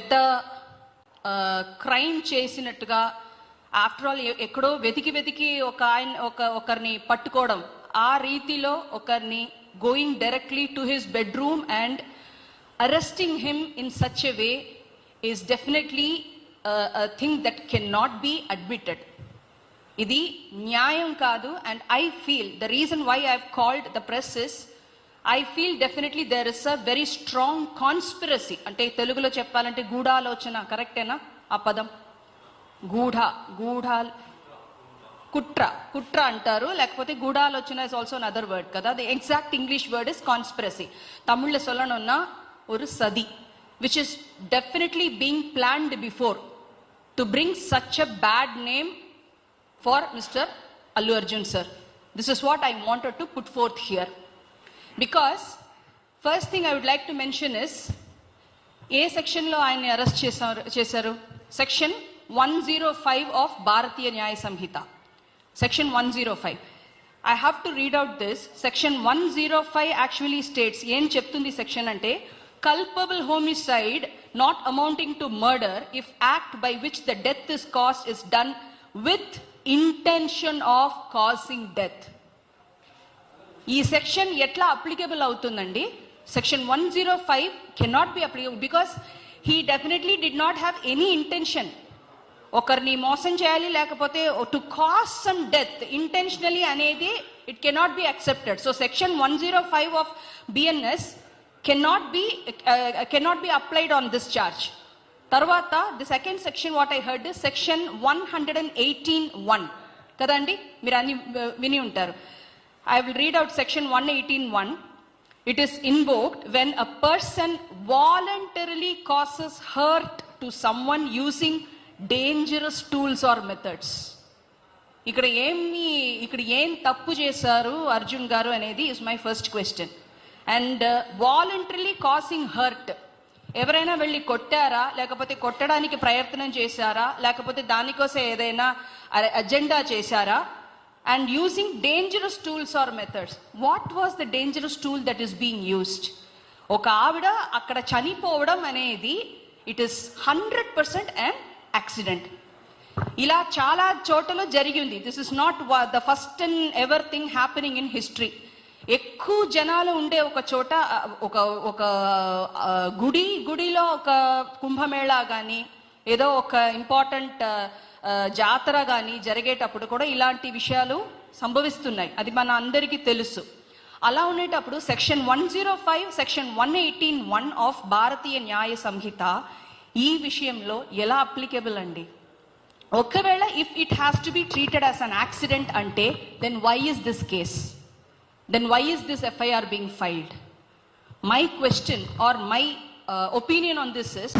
పెద్ద క్రైమ్ చేసినట్టుగా, after all ఎక్కడో వెతికి ఒకరిని పట్టుకోవడం, ఆ రీతిలో ఒకరిని going directly to his bedroom and arresting him in such a way is definitely a thing that cannot be admitted. ఇది న్యాయం కాదు. And I feel the reason why I have called the press is, I feel definitely there is a very strong conspiracy. అంటే తెలుగులో చెప్పాలంటే గూఢాలోచన, కరెక్టేనా ఆ పదం? కుట్ర అంటారు, లేకపోతే గూఢాలోచన ఇస్ ఆల్సో అనదర్ వర్డ్ కదా. The exact English word is conspiracy. తమిళ్లో சொல்லணும்னா ஒரு சதி, which is definitely being planned before to bring such a bad name for Mr. Allu Arjun sir. This is what I wanted to put forth here. Because first thing I would like to mention is, ఏ సెక్షన్లో ఆయన్ని arrest చేశారు? Section 105 of భారతీయ న్యాయ సంహిత, section 105. I have to read out this. Section 105 actually states, ఏం చెప్తుంది section అంటే, culpable homicide not amounting to murder if act by which the death is caused is done with intention of causing death. ఈ section ఎట్లా applicable అవుతుందండి? Section 105 cannot be applicable because he definitely did not have any intention. ఒకరిని మోసం చేయాలి, లేకపోతే to cause some death intentionally అనేది it cannot be accepted. So section 105 of BNS cannot be applied on this charge. తర్వాత the second section what I heard is section 118(1) కదండి, మీరు అన్ని విని ఉంటారు. I will read out section 118(1). It is invoked when a person voluntarily causes hurt to someone using dangerous tools or methods. ఇక్కడ ఏం తప్పు చేశారు అర్జున్ గారు అనేది is my first question. And voluntarily causing hurt, ఎవరైనా వెళ్ళి కొట్టారా, లేకపోతే కొట్టడానికి ప్రయత్నం చేశారా, లేకపోతే దానికోసం ఏదైనా అజెండా చేశారా? And using dangerous tools or methods. What was the dangerous tool that is being used? ఒక ఆవిడ అక్కడ చనిపోవడం అనేది ఇట్ ఈస్ 100% an యాక్సిడెంట్. ఇలా చాలా చోట్ల జరిగింది. This is not the first and ever thing happening in history. ఎక్కువ జనాలు ఉండే ఒక చోట, ఒక గుడిలో ఒక కుంభమేళా కానీ, ఏదో ఒక ఇంపార్టెంట్ జాతర కానీ జరిగేటప్పుడు కూడా ఇలాంటి విషయాలు సంభవిస్తున్నాయి. అది మన అందరికీ తెలుసు. అలా ఉండేటప్పుడు సెక్షన్ 105, సెక్షన్ 118(1) ఆఫ్ భారతీయ న్యాయ సంహిత ఈ విషయంలో ఎలా అప్లికబుల్ అండి? ఒకవేళ if it has to be treated as an accident అంటే, then why is this case? Then why is this FIR being filed? My question or my opinion on this is,